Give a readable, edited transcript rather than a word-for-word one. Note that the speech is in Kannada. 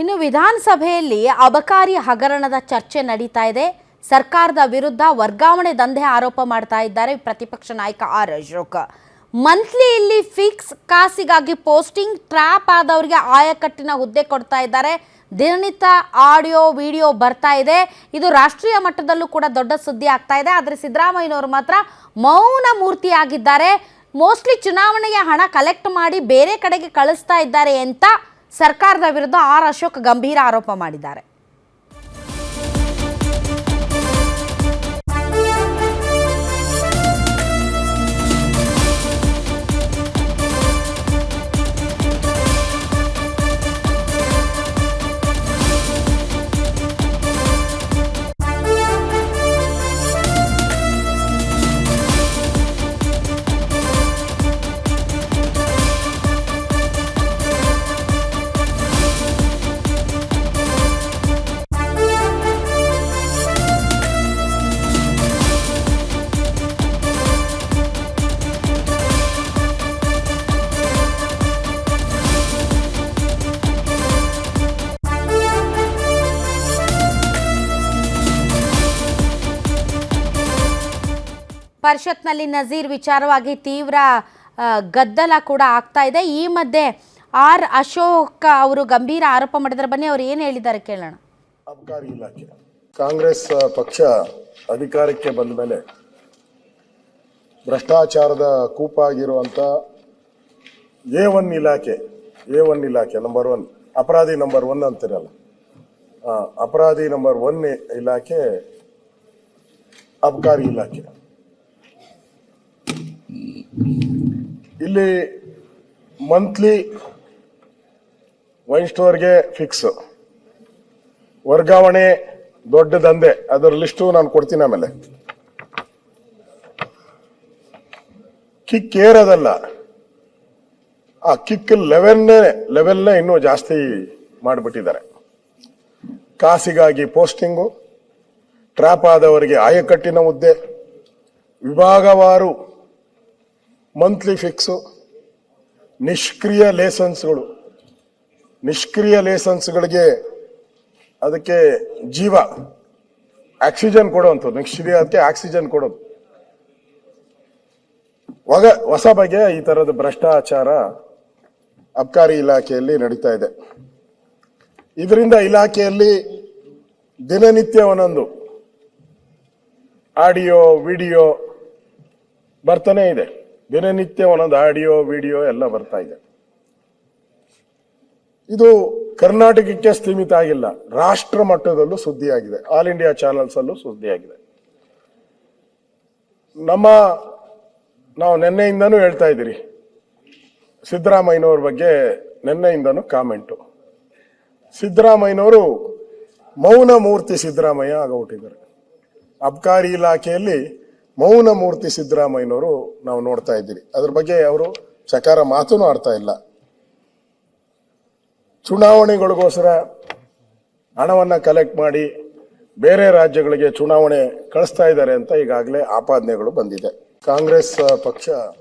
ಇನ್ನು ವಿಧಾನಸಭೆಯಲ್ಲಿ ಅಬಕಾರಿ ಹಗರಣದ ಚರ್ಚೆ ನಡೀತಾ ಇದೆ. ಸರ್ಕಾರದ ವಿರುದ್ಧ ವರ್ಗಾವಣೆ ದಂಧೆ ಆರೋಪ ಮಾಡ್ತಾ ಇದ್ದಾರೆ ಪ್ರತಿಪಕ್ಷ ನಾಯಕ ಆರ್ ಅಶೋಕ್. ಮಂತ್ಲಿಯಲ್ಲಿ ಫಿಕ್ಸ್ ಕಾಸಿಗಾಗಿ ಪೋಸ್ಟಿಂಗ್, ಟ್ರ್ಯಾಪ್ ಆದವರಿಗೆ ಆಯಕಟ್ಟಿನ ಹುದ್ದೆ ಕೊಡ್ತಾ ಇದ್ದಾರೆ. ದಿನನಿತ್ಯ ಆಡಿಯೋ ವಿಡಿಯೋ ಬರ್ತಾ ಇದೆ. ಇದು ರಾಷ್ಟ್ರೀಯ ಮಟ್ಟದಲ್ಲೂ ಕೂಡ ದೊಡ್ಡ ಸುದ್ದಿ ಆಗ್ತಾ ಇದೆ. ಆದರೆ ಸಿದ್ದರಾಮಯ್ಯನವರು ಮಾತ್ರ ಮೌನ ಮೂರ್ತಿಯಾಗಿದ್ದಾರೆ. ಮೋಸ್ಟ್ಲಿ ಚುನಾವಣೆಗೆ ಹಣ ಕಲೆಕ್ಟ್ ಮಾಡಿ ಬೇರೆ ಕಡೆಗೆ ಕಳಿಸ್ತಾ ಇದ್ದಾರೆ ಅಂತ ಸರ್ಕಾರದ ವಿರುದ್ಧ ಆರ್ ಅಶೋಕ್ ಗಂಭೀರ ಆರೋಪ ಮಾಡಿದ್ದಾರೆ. ಪರಿಷತ್ನಲ್ಲಿ ನಜೀರ್ ವಿಚಾರವಾಗಿ ತೀವ್ರ ಗದ್ದಲ ಕೂಡ ಆಗ್ತಾ ಇದೆ. ಈ ಮಧ್ಯೆ ಆರ್ ಅಶೋಕ್ ಅವರು ಗಂಭೀರ ಆರೋಪ ಮಾಡಿದ್ರೆ, ಬನ್ನಿ ಅವರು ಏನು ಹೇಳಿದ್ದಾರೆ ಕೇಳೋಣ. ಅಬಕಾರಿ ಇಲಾಖೆ ಕಾಂಗ್ರೆಸ್ ಪಕ್ಷ ಅಧಿಕಾರಕ್ಕೆ ಬಂದ ಮೇಲೆ ಭ್ರಷ್ಟಾಚಾರದ ಕೂಪಾಗಿರುವಂತ A1 ಇಲಾಖೆ ನಂಬರ್ 1 ಅಪರಾಧಿ ನಂಬರ್ 1 ಅಂತಿರಲ್ಲ, ಅಪರಾಧಿ ನಂಬರ್ 1 ಇಲಾಖೆ ಅಬಕಾರಿ ಇಲಾಖೆ. ಇಲ್ಲಿ ಮಂತ್ಲಿ ವೈನ್ ಸ್ಟೋರ್ಗೆ ಫಿಕ್ಸ್, ವರ್ಗಾವಣೆ ದೊಡ್ಡ ದಂಧೆ, ಅದರ ಲಿಸ್ಟು ನಾನು ಕೊಡ್ತೀನಿ. ಆಮೇಲೆ ಕಿಕ್ ಏರೋದಲ್ಲ, ಆ ಕಿಕ್ ಲೆವೆಲ್ನೇ ಇನ್ನೂ ಜಾಸ್ತಿ ಮಾಡಿಬಿಟ್ಟಿದ್ದಾರೆ. ಕಾಸಿಗಾಗಿ ಪೋಸ್ಟಿಂಗು, ಟ್ರ್ಯಾಪ್ ಆದವರಿಗೆ ಆಯಕಟ್ಟಿನ ಹುದ್ದೆ, ವಿಭಾಗವಾರು ಮಂತ್ಲಿ ಫಿಕ್ಸು, ನಿಷ್ಕ್ರಿಯ ಲೇಸನ್ಸ್ಗಳಿಗೆ ಅದಕ್ಕೆ ಜೀವ ಆಕ್ಸಿಜನ್ ಕೊಡುವಂಥದ್ದು, ನಿಷ್ಕ್ರಿಯಕ್ಕೆ ಆಕ್ಸಿಜನ್ ಕೊಡೋದು. ಹೊಸ ಬಗೆಯ ಈ ತರದ ಭ್ರಷ್ಟಾಚಾರ ಅಬಕಾರಿ ಇಲಾಖೆಯಲ್ಲಿ ನಡೀತಾ ಇದೆ. ಇದರಿಂದ ಇಲಾಖೆಯಲ್ಲಿ ದಿನನಿತ್ಯ ಒಂದೊಂದು ಆಡಿಯೋ ವಿಡಿಯೋ ಬರ್ತಾನೆ ಇದೆ. ದಿನನಿತ್ಯ ಒಂದೊಂದು ಆಡಿಯೋ ವಿಡಿಯೋ ಎಲ್ಲ ಬರ್ತಾ ಇದೆ. ಇದು ಕರ್ನಾಟಕಕ್ಕೆ ಸೀಮಿತ ಆಗಿಲ್ಲ, ರಾಷ್ಟ್ರ ಮಟ್ಟದಲ್ಲೂ ಸುದ್ದಿಯಾಗಿದೆ. ಆಲ್ ಇಂಡಿಯಾ ಚಾನೆಲ್ಸ್ ಅಲ್ಲೂ ಸುದ್ದಿಯಾಗಿದೆ. ನಾವು ನಿನ್ನೆಯಿಂದನೂ ಹೇಳ್ತಾ ಇದ್ದೀರಿ, ಸಿದ್ದರಾಮಯ್ಯನವ್ರ ಬಗ್ಗೆ ನಿನ್ನೆಯಿಂದನೂ ಕಾಮೆಂಟು. ಸಿದ್ದರಾಮಯ್ಯನವರು ಮೌನ ಮೂರ್ತಿ ಸಿದ್ದರಾಮಯ್ಯ ಆಗೋಗ್ಬಿಟ್ಟಿದ್ದಾರೆ. ಅಬಕಾರಿ ಇಲಾಖೆಯಲ್ಲಿ ಮೌನ ಮೂರ್ತಿ ಸಿದ್ದರಾಮಯ್ಯನವರು ನಾವು ನೋಡ್ತಾ ಇದ್ದೀರಿ. ಅದ್ರ ಬಗ್ಗೆ ಅವರು ಚಕಾರ ಮಾತೂ ಆಡ್ತಾ ಇಲ್ಲ. ಚುನಾವಣೆಗಳಿಗೋಸ್ಕರ ಹಣವನ್ನ ಕಲೆಕ್ಟ್ ಮಾಡಿ ಬೇರೆ ರಾಜ್ಯಗಳಿಗೆ ಚುನಾವಣೆ ಕಳಿಸ್ತಾ ಇದ್ದಾರೆ ಅಂತ ಈಗಾಗಲೇ ಆಪಾದನೆಗಳು ಬಂದಿದೆ. ಕಾಂಗ್ರೆಸ್ ಪಕ್ಷ